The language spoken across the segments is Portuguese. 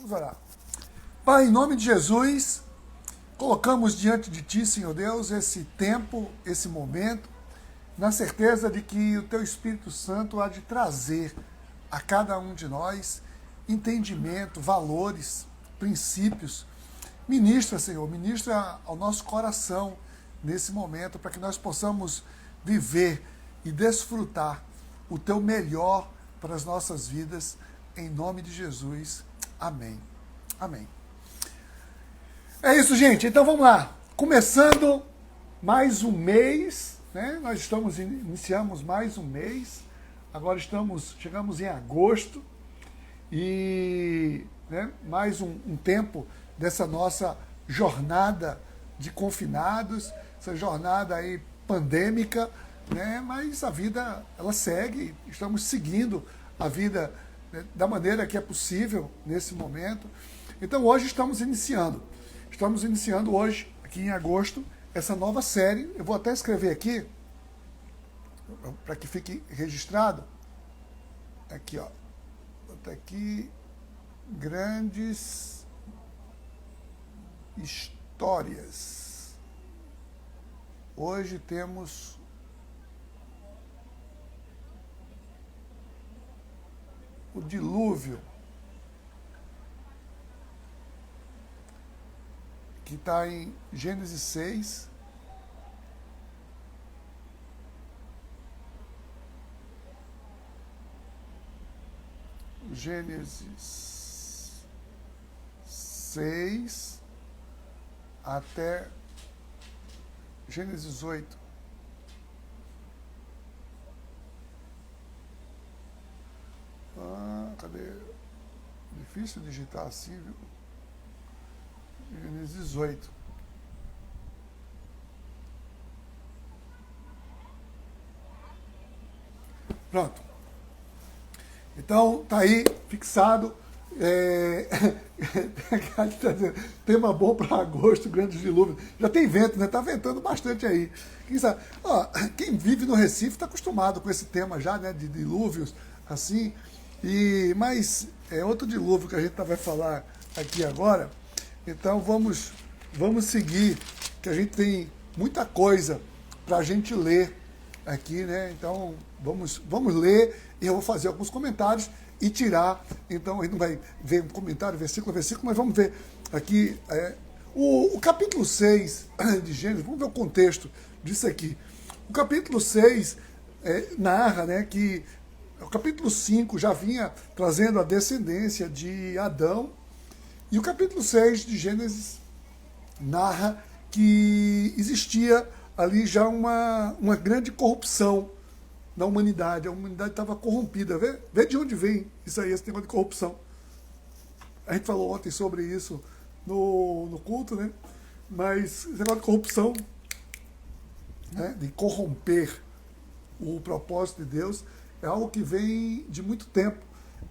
Vamos orar. Pai, em nome de Jesus, colocamos diante de Ti, Senhor Deus, esse tempo, esse momento, na certeza de que o Teu Espírito Santo há de trazer a cada um de nós entendimento, valores, princípios. Ministra, Senhor, ministra ao nosso coração nesse momento, para que nós possamos viver e desfrutar o Teu melhor para as nossas vidas, em nome de Jesus. Amém. Amém. É isso, gente. Então vamos lá. Começando mais um mês, né? Nós iniciamos mais um mês. Agora chegamos em agosto e, né, mais um tempo dessa nossa jornada de confinados, essa jornada aí pandêmica, né? Mas a vida, ela segue. Estamos seguindo a vida, né, da maneira que é possível nesse momento. Então hoje estamos iniciando hoje, aqui em agosto, essa nova série. Eu vou até escrever aqui, para que fique registrado. Aqui, ó. Bota aqui, grandes histórias. Hoje temos o dilúvio, que está em Gênesis 6. Gênesis 6 até Gênesis 8. Cadê? Difícil digitar assim, viu? Gênesis 8. Pronto. Então, tá aí, fixado. Tema bom para agosto, grandes dilúvios. Já tem vento, né? Tá ventando bastante aí. Quem sabe? Ó, quem vive no Recife está acostumado com esse tema já, né? De dilúvios, assim. Mas é outro dilúvio que a gente vai falar aqui agora. Então vamos seguir, que a gente tem muita coisa para a gente ler aqui, né? Então vamos ler, e eu vou fazer alguns comentários e tirar. Então a gente não vai ver comentário, versículo a versículo, mas vamos ver aqui o capítulo 6 de Gênesis. Vamos ver o contexto disso aqui. O capítulo 6 narra, né, que o capítulo 5 já vinha trazendo a descendência de Adão, e o capítulo 6 de Gênesis narra que existia ali já uma grande corrupção na humanidade. A humanidade estava corrompida. Vê de onde vem isso aí, esse negócio de corrupção. A gente falou ontem sobre isso no culto, né? Mas esse negócio de corrupção, né, de corromper o propósito de Deus, é algo que vem de muito tempo.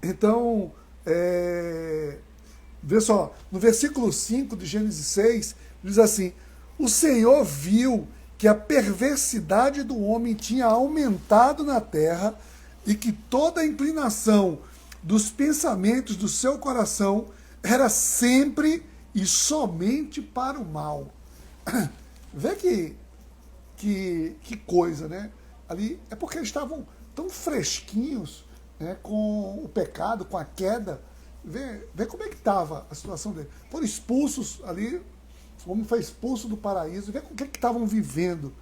Então, vê só, no versículo 5 de Gênesis 6, diz assim: o Senhor viu que a perversidade do homem tinha aumentado na terra e que toda a inclinação dos pensamentos do seu coração era sempre e somente para o mal. Vê que coisa, né? Ali é porque eles estavam tão fresquinhos, né, com o pecado, com a queda. Vê como é que estava a situação dele. Foram expulsos ali, o homem foi expulso do paraíso. Vê com o que estavam vivendo.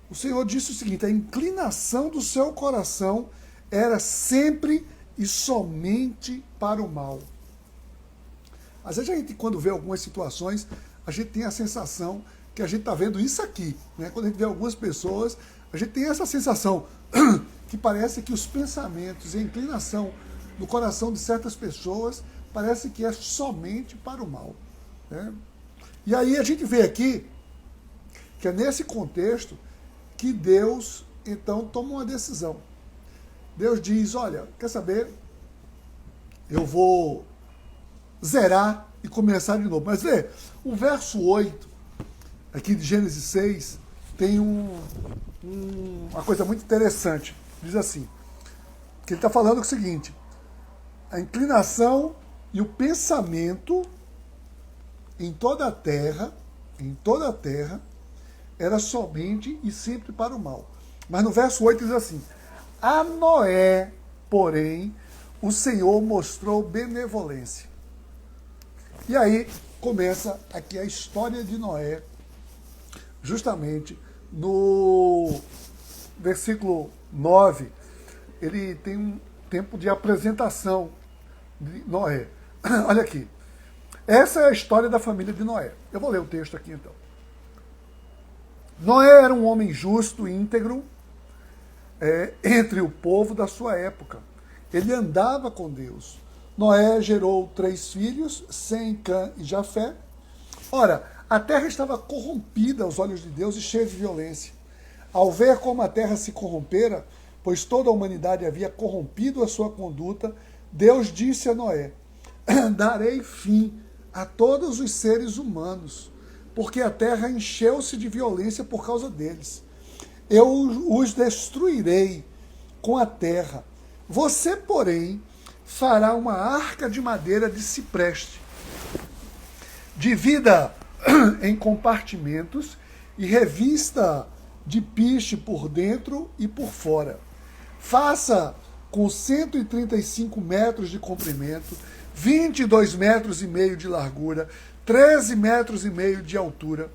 O Senhor disse o seguinte: a inclinação do seu coração era sempre e somente para o mal. Às vezes a gente, quando vê algumas situações, a gente tem a sensação que a gente está vendo isso aqui, né? Quando a gente vê algumas pessoas, a gente tem essa sensação que parece que os pensamentos e a inclinação no coração de certas pessoas parece que é somente para o mal, né? E aí a gente vê aqui que é nesse contexto que Deus, então, toma uma decisão. Deus diz: olha, quer saber? Eu vou zerar e começar de novo. Mas vê, o verso 8, aqui de Gênesis 6, tem uma coisa muito interessante. Diz assim, que ele está falando o seguinte: a inclinação e o pensamento em toda a terra, era somente e sempre para o mal. Mas no verso 8 diz assim: a Noé, porém, o Senhor mostrou benevolência. E aí começa aqui a história de Noé, justamente no versículo 9, ele tem um tempo de apresentação de Noé. Olha aqui. Essa é a história da família de Noé. Eu vou ler o texto aqui então. Noé era um homem justo e íntegro entre o povo da sua época. Ele andava com Deus. Noé gerou 3 filhos, Sem, Cã e Jafé. Ora, a terra estava corrompida aos olhos de Deus e cheia de violência. Ao ver como a terra se corrompera, pois toda a humanidade havia corrompido a sua conduta, Deus disse a Noé: darei fim a todos os seres humanos, porque a terra encheu-se de violência por causa deles. Eu os destruirei com a terra. Você, porém, fará uma arca de madeira de cipreste, divida em compartimentos e revista de piche por dentro e por fora. Faça com 135 metros de comprimento, 22 metros e meio de largura, 13 metros e meio de altura.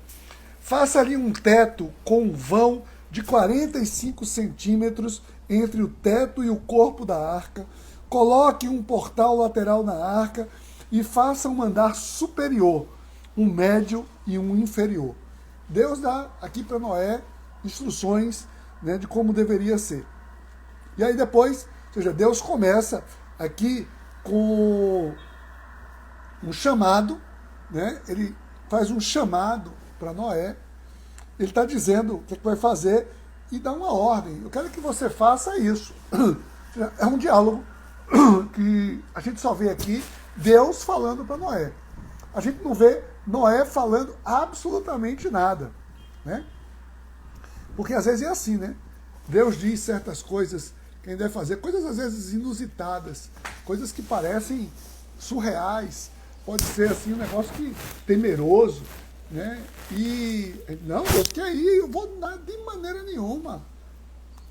Faça ali um teto com um vão de 45 centímetros entre o teto e o corpo da arca. Coloque um portal lateral na arca e faça um andar superior, um médio e um inferior. Deus dá aqui para Noé instruções, né, de como deveria ser. E aí depois, ou seja, Deus começa aqui com um chamado, né? Ele faz um chamado para Noé, ele está dizendo o que vai fazer e dá uma ordem. Eu quero que você faça isso. É um diálogo que a gente só vê aqui Deus falando para Noé. A gente não vê Noé falando absolutamente nada, né? Porque às vezes é assim, né? Deus diz certas coisas que ele deve fazer, coisas às vezes inusitadas, coisas que parecem surreais, pode ser assim um negócio que temeroso, né? E não, Deus quer ir, eu vou dar de maneira nenhuma,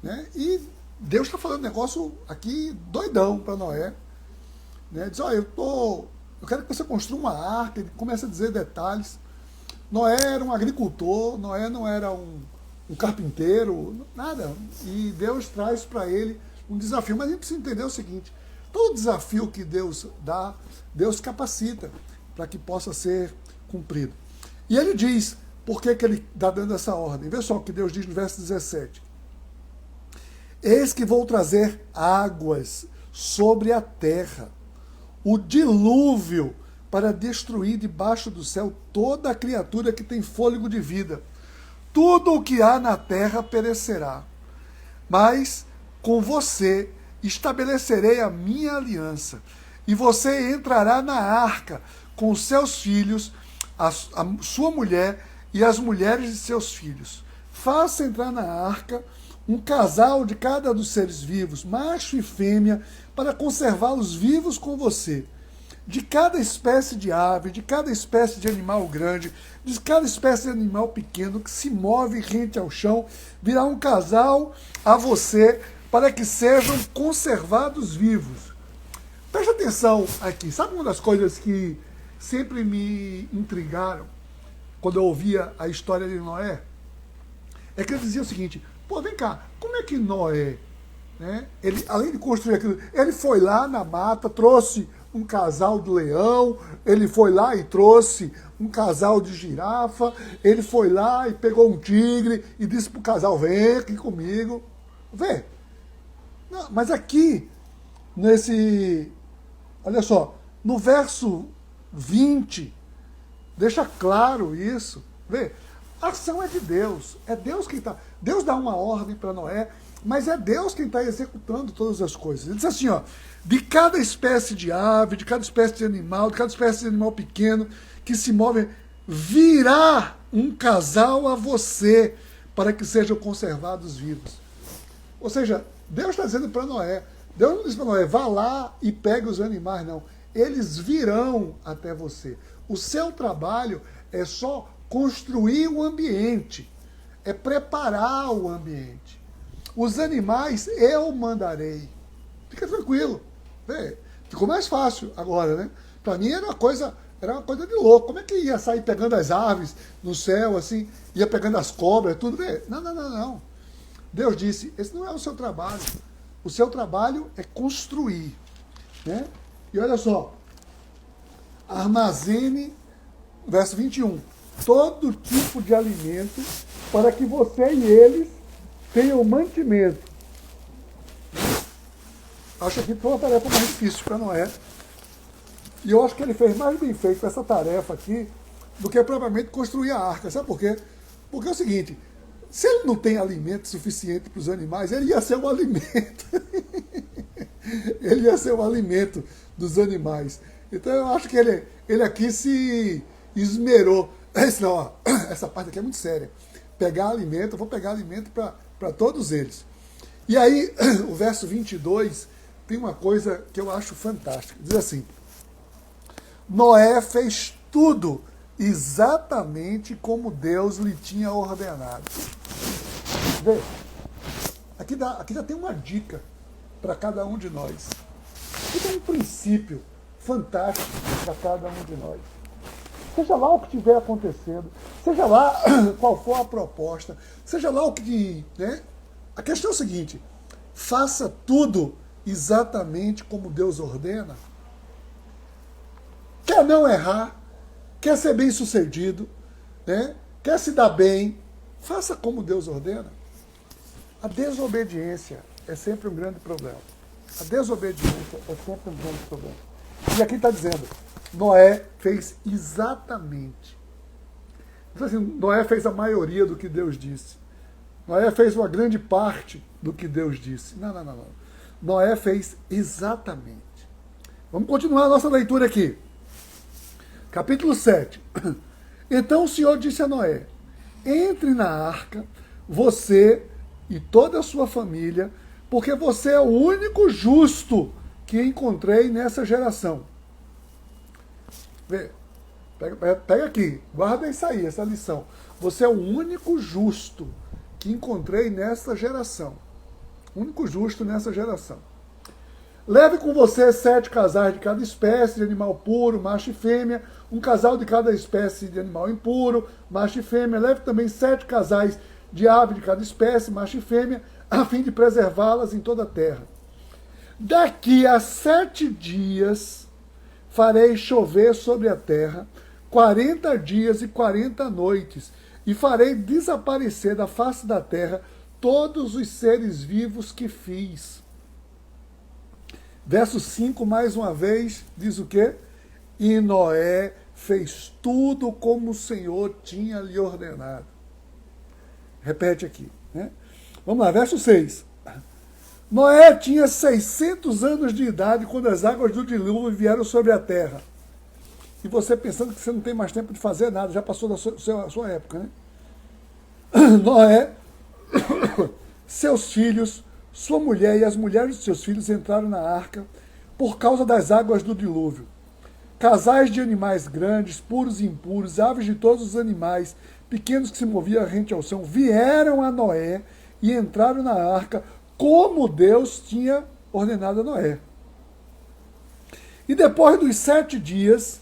né? E Deus está falando um negócio aqui doidão para Noé, né? Diz: olha, eu quero que você construa uma arca. Ele começa a dizer detalhes. Noé era um agricultor, Noé não era um carpinteiro, nada. E Deus traz para ele um desafio. Mas a gente precisa entender o seguinte: todo desafio que Deus dá, Deus capacita para que possa ser cumprido. E ele diz, por que ele está dando essa ordem? Vê só o que Deus diz no verso 17. Eis que vou trazer águas sobre a terra, o dilúvio, para destruir debaixo do céu toda a criatura que tem fôlego de vida. Tudo o que há na terra perecerá. Mas com você estabelecerei a minha aliança, e você entrará na arca com seus filhos, a sua mulher e as mulheres de seus filhos. Faça entrar na arca um casal de cada dos seres vivos, macho e fêmea, para conservá-los vivos com você. De cada espécie de ave, de cada espécie de animal grande, de cada espécie de animal pequeno que se move rente ao chão, virá um casal a você para que sejam conservados vivos. Preste atenção aqui. Sabe uma das coisas que sempre me intrigaram quando eu ouvia a história de Noé? É que ele dizia o seguinte: pô, vem cá, como é que Noé, né, ele, além de construir aquilo, ele foi lá na mata, trouxe um casal de leão, ele foi lá e trouxe um casal de girafa, ele foi lá e pegou um tigre e disse pro casal: vem aqui comigo. Vê. Não, mas aqui, olha só, no verso 20, deixa claro isso. Vê, a ação é de Deus. É Deus quem está. Deus dá uma ordem para Noé, mas é Deus quem está executando todas as coisas. Ele diz assim, ó: de cada espécie de ave, de cada espécie de animal, de cada espécie de animal pequeno que se move, virá um casal a você para que sejam conservados vivos. Ou seja, Deus está dizendo para Noé, Deus não diz para Noé: vá lá e pegue os animais, não. eles virão até você. O seu trabalho é só construir o ambiente, é preparar o ambiente. Os animais eu mandarei. Fica tranquilo. Ficou mais fácil agora, né? Para mim era uma coisa de louco. Como é que ia sair pegando as aves no céu, assim, ia pegando as cobras, tudo? Não. Deus disse, esse não é o seu trabalho. O seu trabalho é construir. Né? E olha só, armazene, verso 21, todo tipo de alimento para que você e eles tenham mantimento. Acho que foi uma tarefa mais difícil para Noé. E eu acho que ele fez mais bem feito essa tarefa aqui do que propriamente construir a arca. Sabe por quê? Porque é o seguinte, se ele não tem alimento suficiente para os animais, ele ia ser o alimento. Ele ia ser o alimento dos animais. Então eu acho que ele aqui se esmerou. Não, ó, essa parte aqui é muito séria. Eu vou pegar alimento para todos eles. E aí, o verso 22 tem uma coisa que eu acho fantástica. Diz assim, Noé fez tudo exatamente como Deus lhe tinha ordenado. Vê, aqui já tem uma dica para cada um de nós. Aqui tem um princípio fantástico para cada um de nós. Seja lá o que estiver acontecendo, seja lá qual for a proposta, seja lá o que... Né? A questão é o seguinte, faça tudo exatamente como Deus ordena. Quer não errar, quer ser bem sucedido, né? Quer se dar bem, faça como Deus ordena. A desobediência é sempre um grande problema. A desobediência é sempre um grande problema. E aqui está dizendo, Noé fez exatamente. Assim, Noé fez a maioria do que Deus disse. Noé fez uma grande parte do que Deus disse. Não. Noé fez exatamente. Vamos continuar a nossa leitura aqui. Capítulo 7. Então o Senhor disse a Noé, entre na arca, você e toda a sua família, porque você é o único justo que encontrei nessa geração. Vê, pega aqui, guarda isso aí, essa lição. Você é o único justo que encontrei nessa geração. Único justo nessa geração. Leve com você 7 casais de cada espécie de animal puro, macho e fêmea, um casal de cada espécie de animal impuro, macho e fêmea. Leve também 7 casais de ave de cada espécie, macho e fêmea, a fim de preservá-las em toda a terra. Daqui a 7 dias farei chover sobre a terra 40 dias e 40 noites, e farei desaparecer da face da terra todos os seres vivos que fiz. Verso 5, mais uma vez, diz o quê? E Noé fez tudo como o Senhor tinha lhe ordenado. Repete aqui. Né? Vamos lá, verso 6. Noé tinha 600 anos de idade quando as águas do dilúvio vieram sobre a terra. E você pensando que você não tem mais tempo de fazer nada, já passou da sua época, né? Noé, seus filhos, sua mulher e as mulheres de seus filhos entraram na arca por causa das águas do dilúvio. Casais de animais grandes, puros e impuros, aves de todos os animais, pequenos que se moviam rente ao chão, vieram a Noé e entraram na arca como Deus tinha ordenado a Noé. E depois dos 7 dias,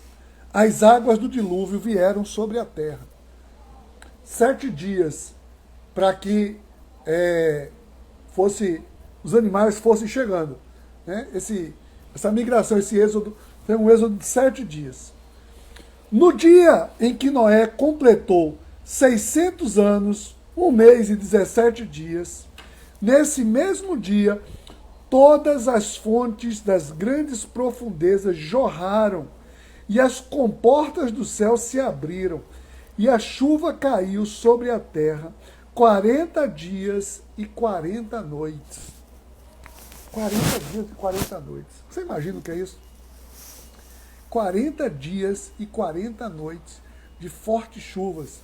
as águas do dilúvio vieram sobre a terra. 7 dias para que os animais fossem chegando. Né? Essa migração, esse êxodo, foi um êxodo de 7 dias. No dia em que Noé completou 600 anos, 1 mês e 17 dias, nesse mesmo dia, todas as fontes das grandes profundezas jorraram, e as comportas do céu se abriram, e a chuva caiu sobre a terra 40 dias e 40 noites. 40 dias e 40 noites. Você imagina o que é isso? 40 dias e 40 noites de fortes chuvas.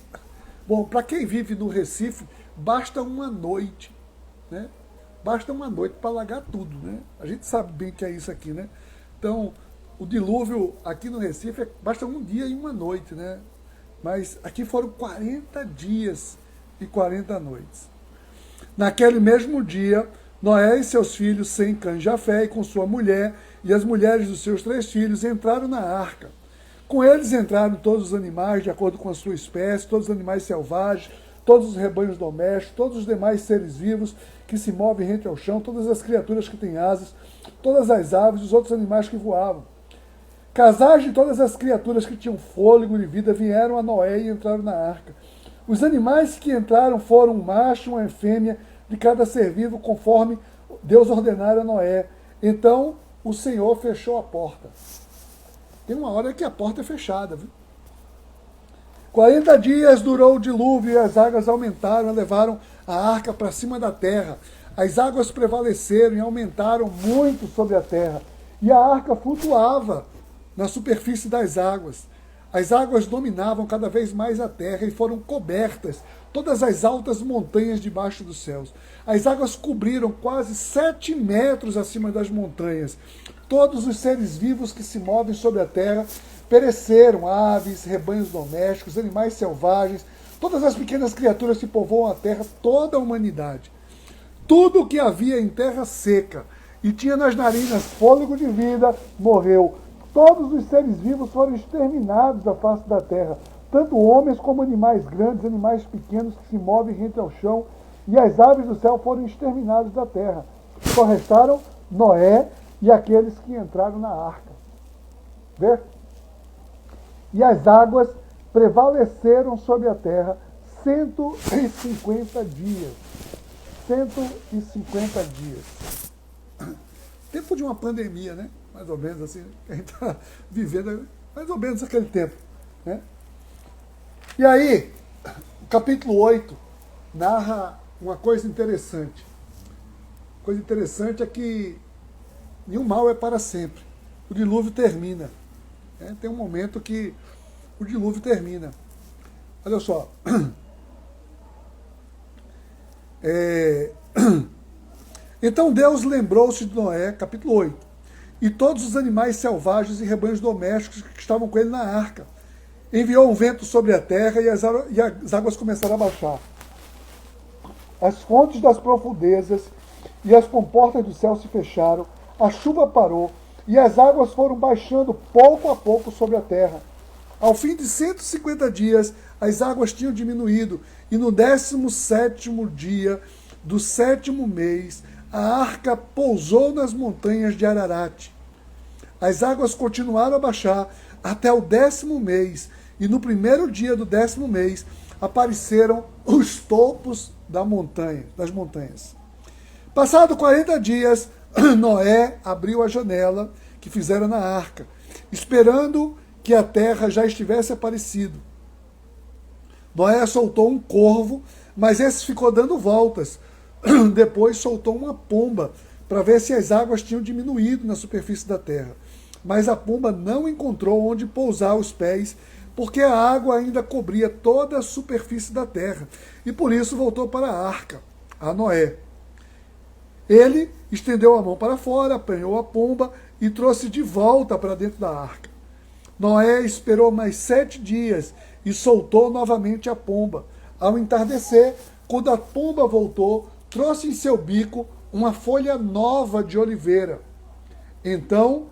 Bom, para quem vive no Recife, basta uma noite, né? Basta uma noite para alagar tudo, né? A gente sabe bem que é isso aqui, né? Então, o dilúvio aqui no Recife basta um dia e uma noite, né? Mas aqui foram 40 dias e 40 noites. Naquele mesmo dia, Noé e seus filhos, Sem, Cã e Jafé, e com sua mulher e as mulheres dos seus 3 filhos, entraram na arca. Com eles entraram todos os animais, de acordo com a sua espécie, todos os animais selvagens, todos os rebanhos domésticos, todos os demais seres vivos que se movem rente ao chão, todas as criaturas que têm asas, todas as aves e os outros animais que voavam. Casais de todas as criaturas que tinham fôlego de vida vieram a Noé e entraram na arca. Os animais que entraram foram um macho e uma fêmea de cada ser vivo, conforme Deus ordenara a Noé. Então o Senhor fechou a porta. Tem uma hora que a porta é fechada, viu? 40 dias durou o dilúvio e as águas aumentaram e levaram a arca para cima da terra. As águas prevaleceram e aumentaram muito sobre a terra. E a arca flutuava na superfície das águas. As águas dominavam cada vez mais a terra e foram cobertas todas as altas montanhas debaixo dos céus. As águas cobriram quase 7 metros acima das montanhas. Todos os seres vivos que se movem sobre a terra pereceram, aves, rebanhos domésticos, animais selvagens, todas as pequenas criaturas que povoam a terra, toda a humanidade. Tudo o que havia em terra seca e tinha nas narinas fôlego de vida morreu. Todos os seres vivos foram exterminados da face da terra, tanto homens como animais grandes, animais pequenos que se movem rente ao chão, e as aves do céu foram exterminadas da terra. Só restaram Noé e aqueles que entraram na arca. Vê? E as águas prevaleceram sobre a terra 150 dias. 150 dias. Tempo de uma pandemia, né? Mais ou menos assim, que a gente está vivendo mais ou menos aquele tempo, né? E aí, o capítulo 8 narra uma coisa interessante. A coisa interessante é que nenhum mal é para sempre. O dilúvio termina. Né? Tem um momento que o dilúvio termina. Olha só. Então Deus lembrou-se de Noé, capítulo 8, e todos os animais selvagens e rebanhos domésticos que estavam com ele na arca. Enviou um vento sobre a terra e as águas começaram a baixar. As fontes das profundezas e as comportas do céu se fecharam, a chuva parou e as águas foram baixando pouco a pouco sobre a terra. Ao fim de 150 dias, as águas tinham diminuído e no 17º dia do 7º mês, a arca pousou nas montanhas de Ararat. As águas continuaram a baixar até o 10º mês, e no primeiro dia do 10º mês apareceram os topos das montanhas. Passado 40 dias, Noé abriu a janela que fizera na arca, esperando que a terra já estivesse aparecido. Noé soltou um corvo, mas esse ficou dando voltas. Depois soltou uma pomba para ver se as águas tinham diminuído na superfície da terra. Mas a pomba não encontrou onde pousar os pés, porque a água ainda cobria toda a superfície da terra, e por isso voltou para a arca, a Noé. Ele estendeu a mão para fora, apanhou a pomba e trouxe de volta para dentro da arca. Noé esperou mais 7 dias e soltou novamente a pomba. Ao entardecer, quando a pomba voltou, trouxe em seu bico uma folha nova de oliveira. Então,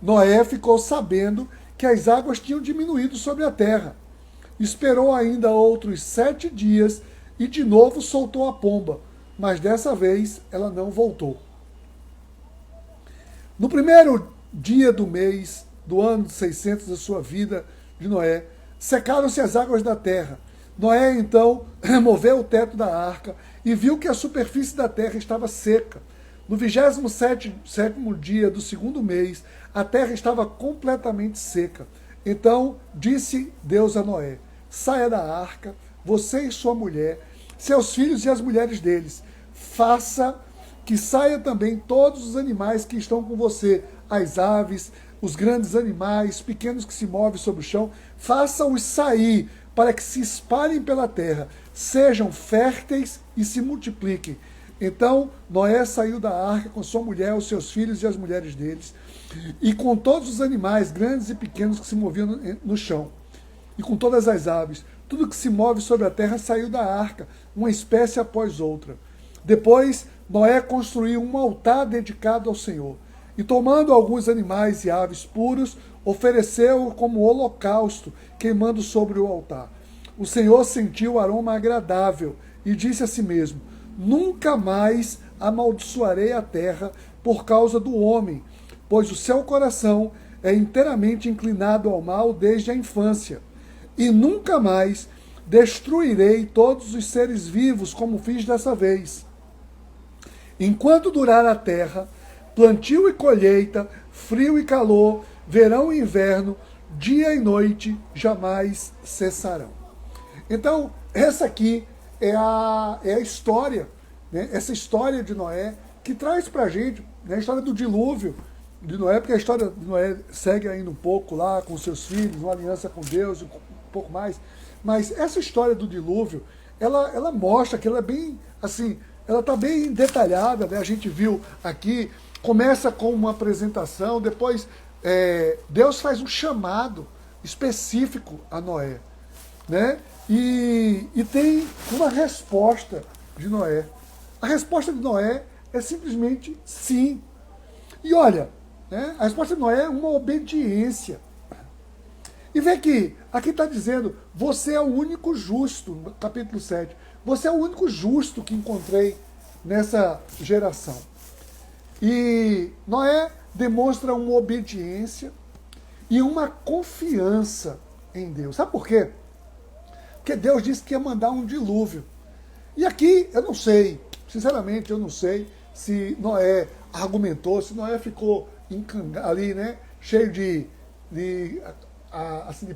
Noé ficou sabendo que as águas tinham diminuído sobre a terra. Esperou ainda outros 7 dias e de novo soltou a pomba, mas dessa vez ela não voltou. No primeiro dia do mês do ano 600 da sua vida de Noé, secaram-se as águas da terra. Noé, então, removeu o teto da arca e viu que a superfície da terra estava seca. No 27º dia do 2º mês, a terra estava completamente seca. Então disse Deus a Noé: saia da arca, você e sua mulher, seus filhos e as mulheres deles. Faça que saia também todos os animais que estão com você, as aves, os grandes animais, pequenos que se movem sobre o chão. Faça-os sair, para que se espalhem pela terra, sejam férteis e se multipliquem. Então Noé saiu da arca com sua mulher, os seus filhos e as mulheres deles, e com todos os animais, grandes e pequenos, que se moviam no chão, e com todas as aves. Tudo que se move sobre a terra saiu da arca, uma espécie após outra. Depois, Noé construiu um altar dedicado ao Senhor, e tomando alguns animais e aves puros, ofereceu-o como holocausto, queimando sobre o altar. O Senhor sentiu o aroma agradável e disse a si mesmo: nunca mais amaldiçoarei a terra por causa do homem, pois o seu coração é inteiramente inclinado ao mal desde a infância. E nunca mais destruirei todos os seres vivos como fiz dessa vez. Enquanto durar a terra, plantio e colheita, frio e calor, verão e inverno, dia e noite jamais cessarão. Então, essa aqui é a história, né? Essa história de Noé, que traz para a gente, né, a história do dilúvio de Noé, porque a história de Noé segue ainda um pouco lá com seus filhos, uma aliança com Deus, um pouco mais. Mas essa história do dilúvio, ela mostra que ela é bem, assim, ela está bem detalhada, né? A gente viu aqui, começa com uma apresentação, depois Deus faz um chamado específico a Noé, né? E tem uma resposta de Noé. A resposta de Noé é simplesmente sim. E olha, né, a resposta de Noé é uma obediência. E vê que aqui está dizendo, você é o único justo, no capítulo 7. Você é o único justo que encontrei nessa geração. E Noé demonstra uma obediência e uma confiança em Deus. Sabe por quê? Porque Deus disse que ia mandar um dilúvio. E aqui, eu não sei, sinceramente, eu não sei se Noé argumentou, se Noé ficou ali, né, cheio de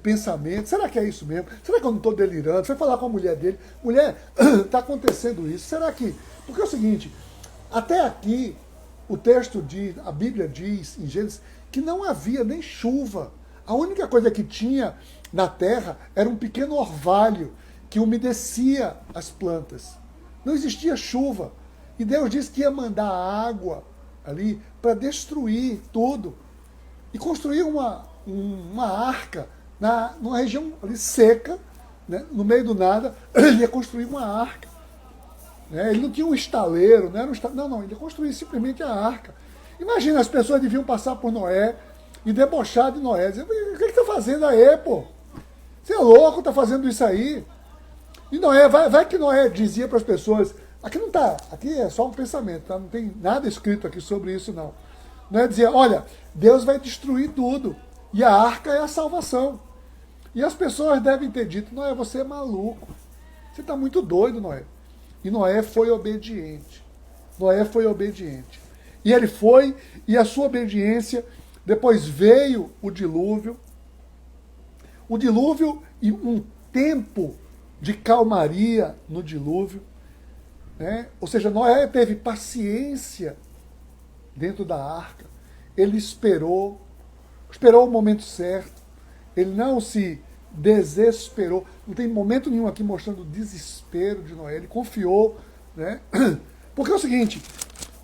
pensamento. Será que é isso mesmo? Será que eu não estou delirando? Foi falar com a mulher dele. Mulher, está acontecendo isso. Será que... Porque é o seguinte, até aqui, o texto diz, a Bíblia diz, em Gênesis, que não havia nem chuva. A única coisa que tinha na terra era um pequeno orvalho que umedecia as plantas. Não existia chuva. E Deus disse que ia mandar água ali para destruir tudo. E construir uma arca numa região ali seca, né, no meio do nada. Ele ia construir uma arca. Né, ele não tinha um estaleiro, né, não, ele ia construir simplesmente a arca. Imagina, as pessoas deviam passar por Noé e debochar de Noé. Dizer, o que está fazendo aí, pô? Você é louco, está fazendo isso aí? E Noé, vai que Noé dizia para as pessoas, aqui não está, aqui é só um pensamento, tá? Não tem nada escrito aqui sobre isso, não. Noé dizia, olha, Deus vai destruir tudo, e a arca é a salvação. E as pessoas devem ter dito, Noé, você é maluco, você está muito doido, Noé. E Noé foi obediente. Noé foi obediente. E ele foi, e a sua obediência, depois veio o dilúvio e um tempo de calmaria no dilúvio, né? Ou seja, Noé teve paciência dentro da arca, ele esperou o momento certo, ele não se desesperou, não tem momento nenhum aqui mostrando o desespero de Noé, ele confiou, né? Porque é o seguinte,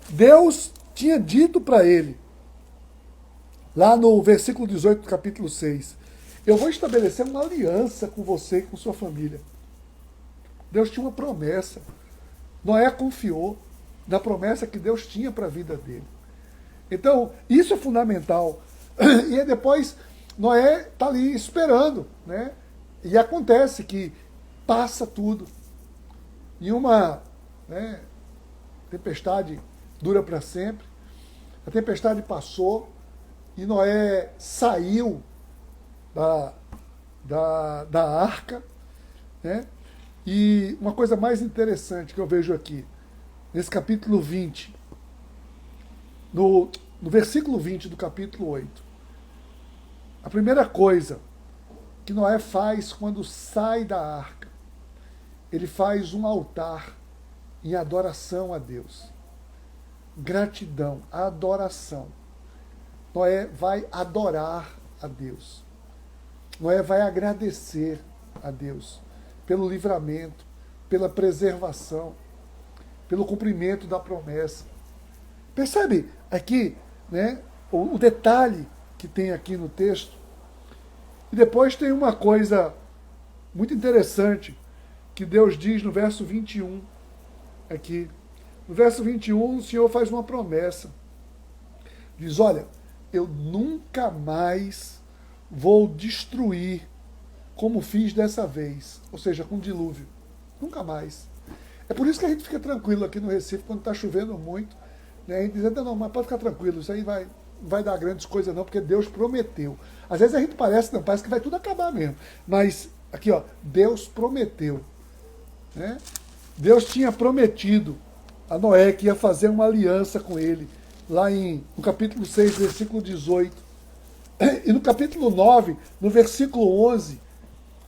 Deus tinha dito para ele, lá no versículo 18 do capítulo 6, eu vou estabelecer uma aliança com você e com sua família. Deus tinha uma promessa. Noé confiou na promessa que Deus tinha para a vida dele. Então, isso é fundamental. E aí depois, Noé está ali esperando, né? E acontece que passa tudo. E uma, né, tempestade dura para sempre. A tempestade passou e Noé saiu da arca, né? E uma coisa mais interessante que eu vejo aqui, nesse capítulo 20, no versículo 20 do capítulo 8, a primeira coisa que Noé faz quando sai da arca, ele faz um altar em adoração a Deus. Gratidão, adoração. Noé vai adorar a Deus. Noé vai agradecer a Deus pelo livramento, pela preservação. pelo cumprimento da promessa. Percebe aqui, né, o detalhe que tem aqui no texto? E depois tem uma coisa muito interessante que Deus diz no verso 21 aqui. No verso 21, o Senhor faz uma promessa. Diz, olha, eu nunca mais vou destruir como fiz dessa vez, ou seja, com dilúvio. Nunca mais. É por isso que a gente fica tranquilo aqui no Recife, quando está chovendo muito, né? A gente diz, não, mas pode ficar tranquilo, isso aí vai dar grandes coisas não, porque Deus prometeu. Às vezes a gente parece que vai tudo acabar mesmo. Mas, aqui, ó, Deus prometeu. Né? Deus tinha prometido a Noé que ia fazer uma aliança com ele, lá no capítulo 6, versículo 18. E no capítulo 9, no versículo 11,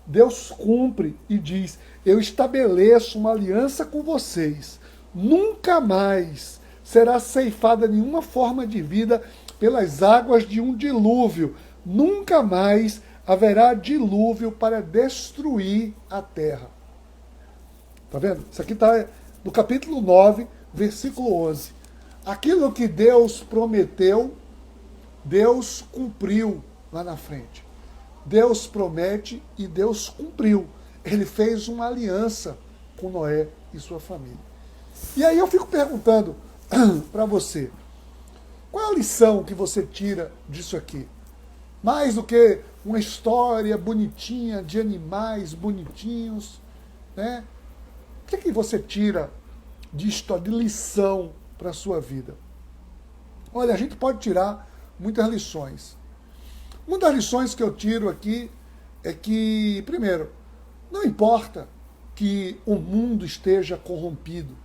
Deus cumpre e diz, eu estabeleço uma aliança com vocês. Nunca mais será ceifada nenhuma forma de vida pelas águas de um dilúvio. Nunca mais haverá dilúvio para destruir a terra. Está vendo? Isso aqui está no capítulo 9, versículo 11. Aquilo que Deus prometeu, Deus cumpriu lá na frente. Deus promete e Deus cumpriu. Ele fez uma aliança com Noé e sua família. E aí eu fico perguntando para você, qual é a lição que você tira disso aqui? Mais do que uma história bonitinha de animais bonitinhos, né? O que você tira de história, de lição para a sua vida? Olha, a gente pode tirar muitas lições. Uma das lições que eu tiro aqui é que, primeiro, não importa que o mundo esteja corrompido.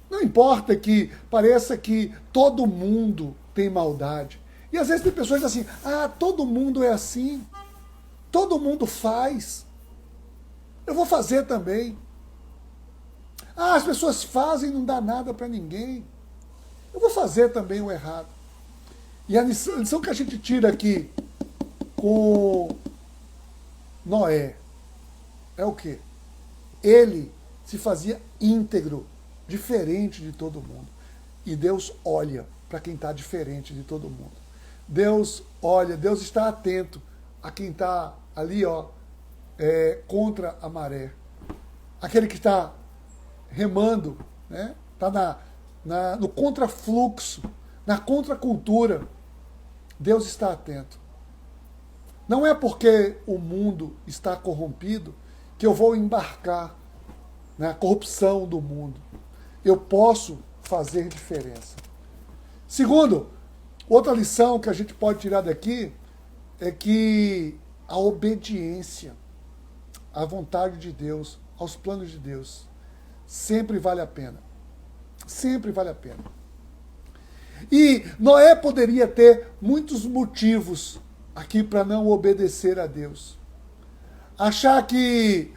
Não importa que pareça que todo mundo tem maldade. E às vezes tem pessoas que dizem assim, todo mundo é assim, todo mundo faz, eu vou fazer também. As pessoas fazem e não dá nada para ninguém, eu vou fazer também o errado. E a lição que a gente tira aqui com Noé é o quê? Ele se fazia íntegro, diferente de todo mundo. E Deus olha para quem está diferente de todo mundo. Deus olha, Deus está atento a quem está ali, ó, contra a maré. Aquele que está remando, né? Está no contrafluxo, na contracultura. Deus está atento. Não é porque o mundo está corrompido que eu vou embarcar na corrupção do mundo. Eu posso fazer diferença. Segundo, outra lição que a gente pode tirar daqui é que a obediência à vontade de Deus, aos planos de Deus, sempre vale a pena. Sempre vale a pena. E Noé poderia ter muitos motivos aqui para não obedecer a Deus. Achar que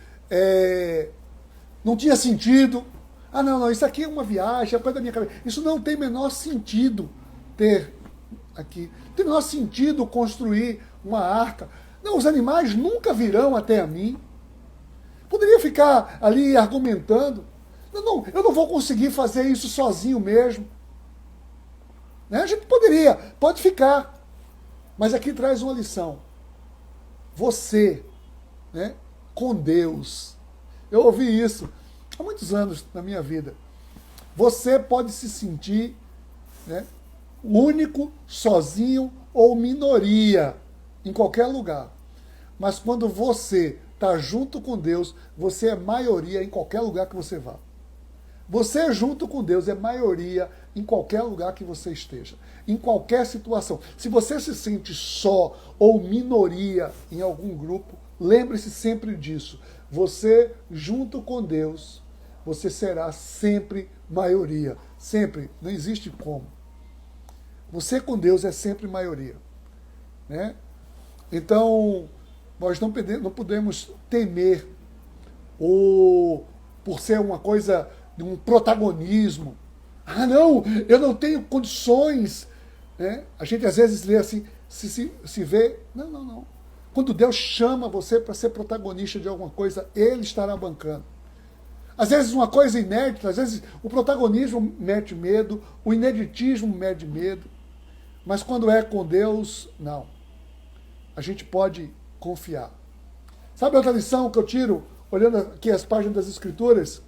não tinha sentido. Não, isso aqui é uma viagem, é coisa da minha cabeça. Isso não tem menor sentido ter aqui. Não tem menor sentido construir uma arca. Não, os animais nunca virão até a mim. Poderia ficar ali argumentando. Não, eu não vou conseguir fazer isso sozinho mesmo. Né? A gente pode ficar. Mas aqui traz uma lição. Você, né, com Deus. Eu ouvi isso há muitos anos na minha vida. Você pode se sentir, né, único, sozinho ou minoria em qualquer lugar. Mas quando você está junto com Deus, você é maioria em qualquer lugar que você vá. Você junto com Deus é maioria em qualquer lugar que você esteja, em qualquer situação. Se você se sente só ou minoria em algum grupo, lembre-se sempre disso. Você junto com Deus, você será sempre maioria. Sempre. Não existe como. Você com Deus é sempre maioria. Né? Então, nós não podemos temer por ser uma coisa de um protagonismo. Não, eu não tenho condições. Né? A gente às vezes lê assim, se vê. Não. Quando Deus chama você para ser protagonista de alguma coisa, Ele estará bancando. Às vezes uma coisa inédita, às vezes o protagonismo mete medo, o ineditismo mete medo, mas quando é com Deus, não. A gente pode confiar. Sabe outra lição que eu tiro, olhando aqui as páginas das Escrituras?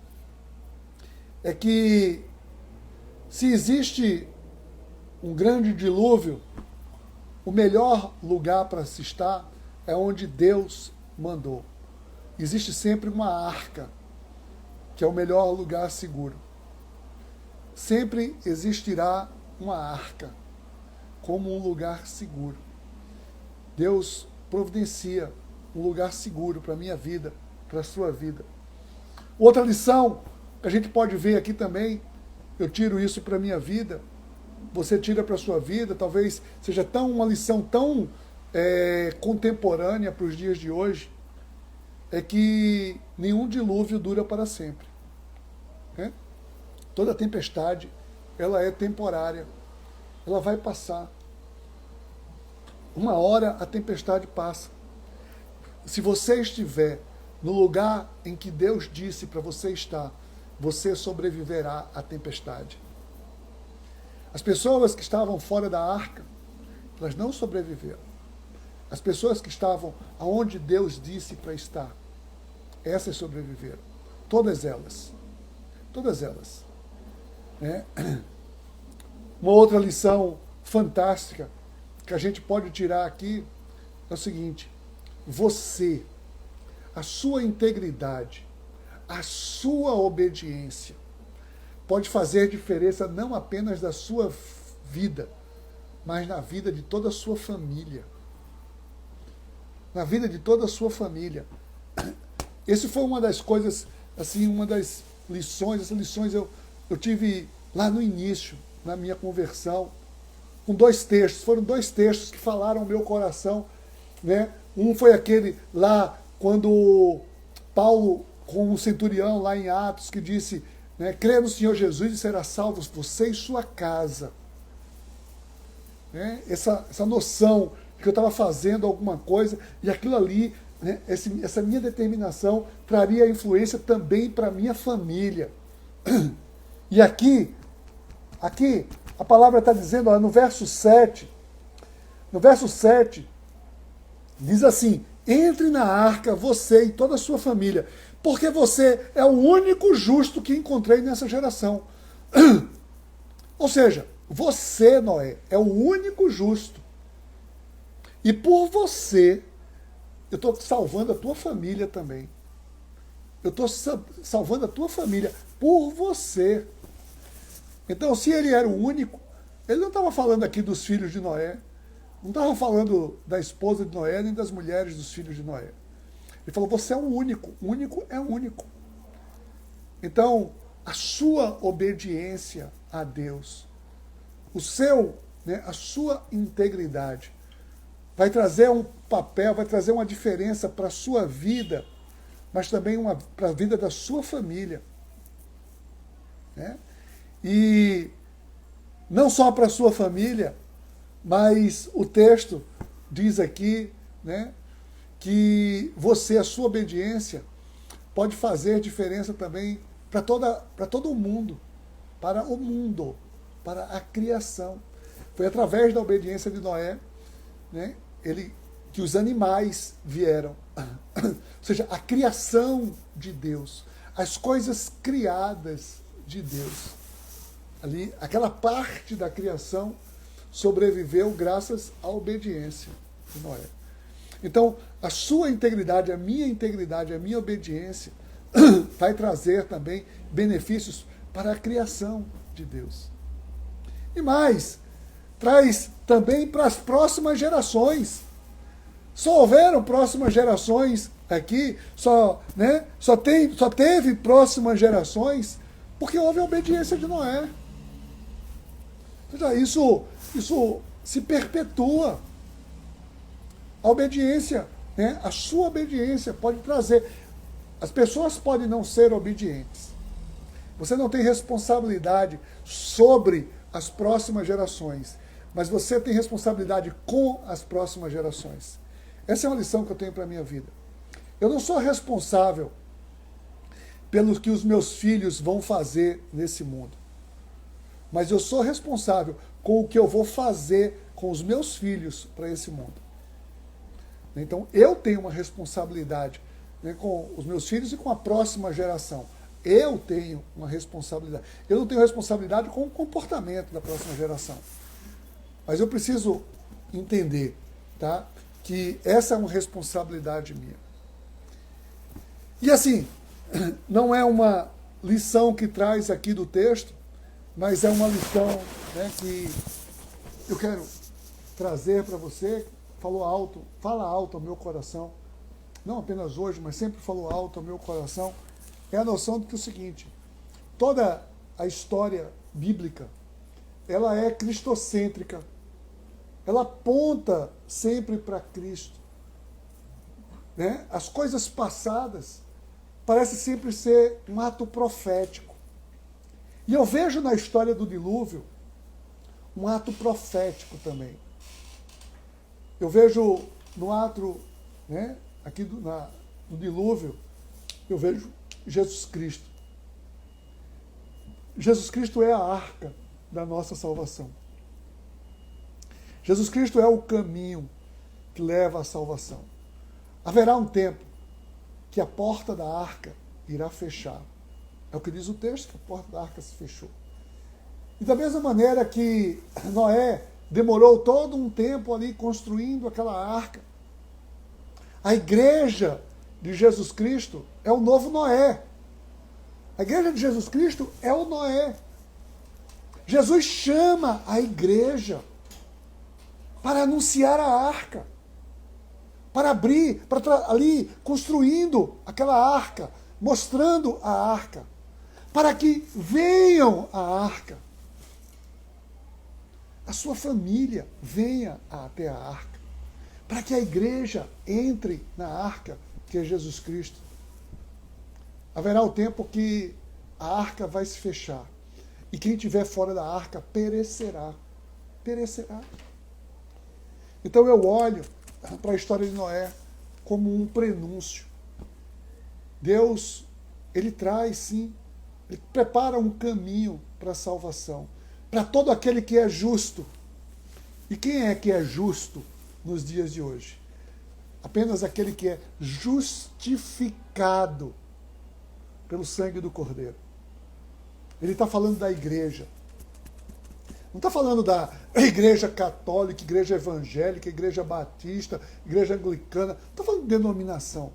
É que se existe um grande dilúvio, o melhor lugar para se estar é onde Deus mandou. Existe sempre uma arca, que é o melhor lugar seguro. Sempre existirá uma arca como um lugar seguro. Deus providencia um lugar seguro para a minha vida, para a sua vida. Outra lição que a gente pode ver aqui também, eu tiro isso para a minha vida, você tira para a sua vida, talvez seja uma lição tão contemporânea para os dias de hoje, é que nenhum dilúvio dura para sempre. Né? Toda tempestade, ela é temporária, ela vai passar. Uma hora a tempestade passa. Se você estiver no lugar em que Deus disse para você estar, você sobreviverá à tempestade. As pessoas que estavam fora da arca, elas não sobreviveram. As pessoas que estavam aonde Deus disse para estar, essas sobreviveram. Todas elas. Todas elas. Né? Uma outra lição fantástica que a gente pode tirar aqui é o seguinte: você, a sua integridade, a sua obediência pode fazer diferença não apenas da sua vida, mas na vida de toda a sua família. Na vida de toda a sua família. Essa foi uma das coisas, assim, uma das lições, essas lições eu tive lá no início, na minha conversão, com 2 textos. Foram 2 textos que falaram ao meu coração, né? Um foi aquele lá, quando Paulo, com um centurião lá em Atos, que disse, né, crê no Senhor Jesus e será salvo você e sua casa. Né? Essa noção de que eu estava fazendo alguma coisa e aquilo ali, né, essa minha determinação traria influência também para a minha família. E aqui a palavra está dizendo, ó, no verso 7, diz assim: entre na arca você e toda a sua família, porque você é o único justo que encontrei nessa geração. Ou seja, você, Noé, é o único justo. E por você, eu estou salvando a tua família também. Eu estou salvando a tua família por você. Então, se ele era o único, ele não estava falando aqui dos filhos de Noé, não estava falando da esposa de Noé, nem das mulheres dos filhos de Noé. Ele falou, você é o único é único. Então, a sua obediência a Deus, a sua integridade, vai trazer um papel, vai trazer uma diferença para a sua vida, mas também para a vida da sua família. Né? E não só para a sua família, mas o texto diz aqui, né, que a sua obediência pode fazer diferença também para todo o mundo, para a criação. Foi através da obediência de Noé, né, que os animais vieram. Ou seja, a criação de Deus, as coisas criadas de Deus. Ali, aquela parte da criação sobreviveu graças à obediência de Noé. Então, a sua integridade, a minha obediência vai trazer também benefícios para a criação de Deus. E mais, traz também para as próximas gerações. Só houveram próximas gerações aqui, só teve próximas gerações porque houve a obediência de Noé. Isso se perpetua. A obediência, né? A sua obediência pode trazer. As pessoas podem não ser obedientes. Você não tem responsabilidade sobre as próximas gerações, mas você tem responsabilidade com as próximas gerações. Essa é uma lição que eu tenho para a minha vida. Eu não sou responsável pelo que os meus filhos vão fazer nesse mundo. Mas eu sou responsável com o que eu vou fazer com os meus filhos para esse mundo. Então, eu tenho uma responsabilidade, né, com os meus filhos e com a próxima geração. Eu tenho uma responsabilidade. Eu não tenho responsabilidade com o comportamento da próxima geração. Mas eu preciso entender, tá, que essa é uma responsabilidade minha. E assim, não é uma lição que traz aqui do texto, mas é uma lição, né, que eu quero trazer para você. Fala alto ao meu coração, não apenas hoje, mas sempre falou alto ao meu coração, é a noção de que é o seguinte: toda a história bíblica, ela é cristocêntrica, ela aponta sempre para Cristo, né? As coisas passadas parecem sempre ser um ato profético, e eu vejo na história do dilúvio um ato profético também. Eu vejo no ato, né, aqui no dilúvio, eu vejo Jesus Cristo. Jesus Cristo é a arca da nossa salvação. Jesus Cristo é o caminho que leva à salvação. Haverá um tempo que a porta da arca irá fechar. É o que diz o texto, que a porta da arca se fechou. E da mesma maneira que Noé demorou todo um tempo ali construindo aquela arca, a igreja de Jesus Cristo é o novo Noé. A igreja de Jesus Cristo é o Noé. Jesus chama a igreja para anunciar a arca, para abrir, para ali construindo aquela arca, mostrando a arca, para que venham à arca. A sua família venha até a arca, para que a igreja entre na arca, que é Jesus Cristo. Haverá o tempo que a arca vai se fechar, e quem estiver fora da arca perecerá. Perecerá. Então eu olho para a história de Noé como um prenúncio. Deus, ele traz, sim, ele prepara um caminho para a salvação, para todo aquele que é justo. E quem é que é justo nos dias de hoje? Apenas aquele que é justificado pelo sangue do Cordeiro. Ele está falando da igreja. Não está falando da igreja católica, igreja evangélica, igreja batista, igreja anglicana. Não está falando de denominação.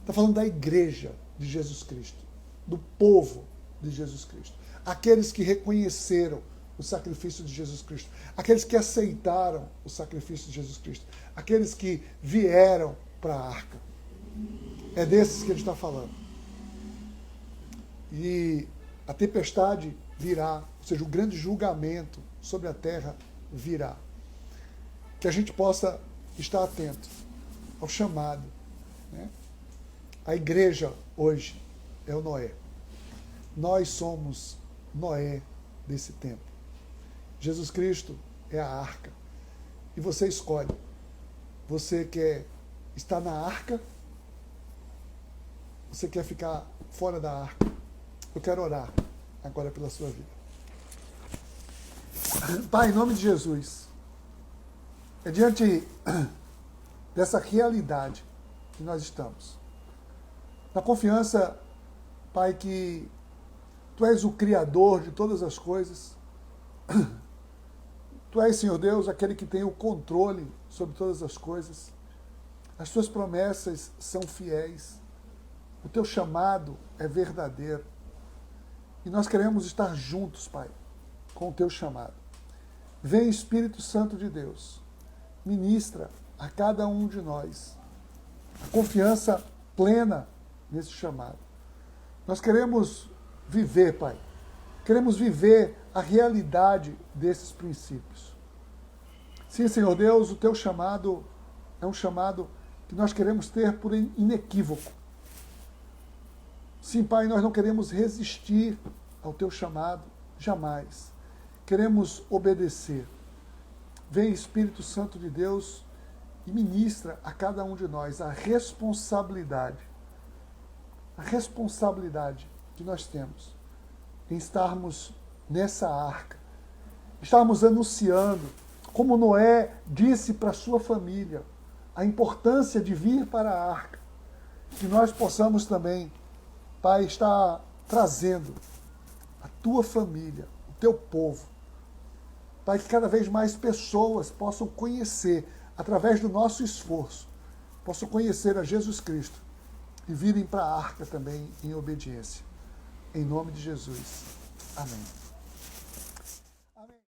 Está falando da igreja de Jesus Cristo, do povo de Jesus Cristo. Aqueles que reconheceram o sacrifício de Jesus Cristo, aqueles que aceitaram o sacrifício de Jesus Cristo, aqueles que vieram para a arca. É desses que ele está falando. E a tempestade virá, ou seja, o grande julgamento sobre a terra virá. Que a gente possa estar atento ao chamado, né? A igreja hoje é o Noé. Nós somos Noé desse tempo. Jesus Cristo é a arca. E você escolhe. Você quer estar na arca? Você quer ficar fora da arca? Eu quero orar agora pela sua vida. Pai, em nome de Jesus, é diante dessa realidade que nós estamos, na confiança, Pai, que Tu és o Criador de todas as coisas. Tu és, Senhor Deus, aquele que tem o controle sobre todas as coisas. As Tuas promessas são fiéis. O Teu chamado é verdadeiro. E nós queremos estar juntos, Pai, com o Teu chamado. Vem, Espírito Santo de Deus, ministra a cada um de nós a confiança plena nesse chamado. Nós queremos viver, Pai. Queremos viver a realidade desses princípios. Sim, Senhor Deus, o Teu chamado é um chamado que nós queremos ter por inequívoco. Sim, Pai, nós não queremos resistir ao Teu chamado, jamais. Queremos obedecer. Vem, Espírito Santo de Deus, e ministra a cada um de nós a responsabilidade a responsabilidade que nós temos em estarmos nessa arca, estarmos anunciando, como Noé disse para sua família, a importância de vir para a arca, que nós possamos também, Pai, estar trazendo a tua família, o teu povo, Pai, que cada vez mais pessoas possam conhecer, através do nosso esforço, possam conhecer a Jesus Cristo e virem para a arca também em obediência. Em nome de Jesus. Amém.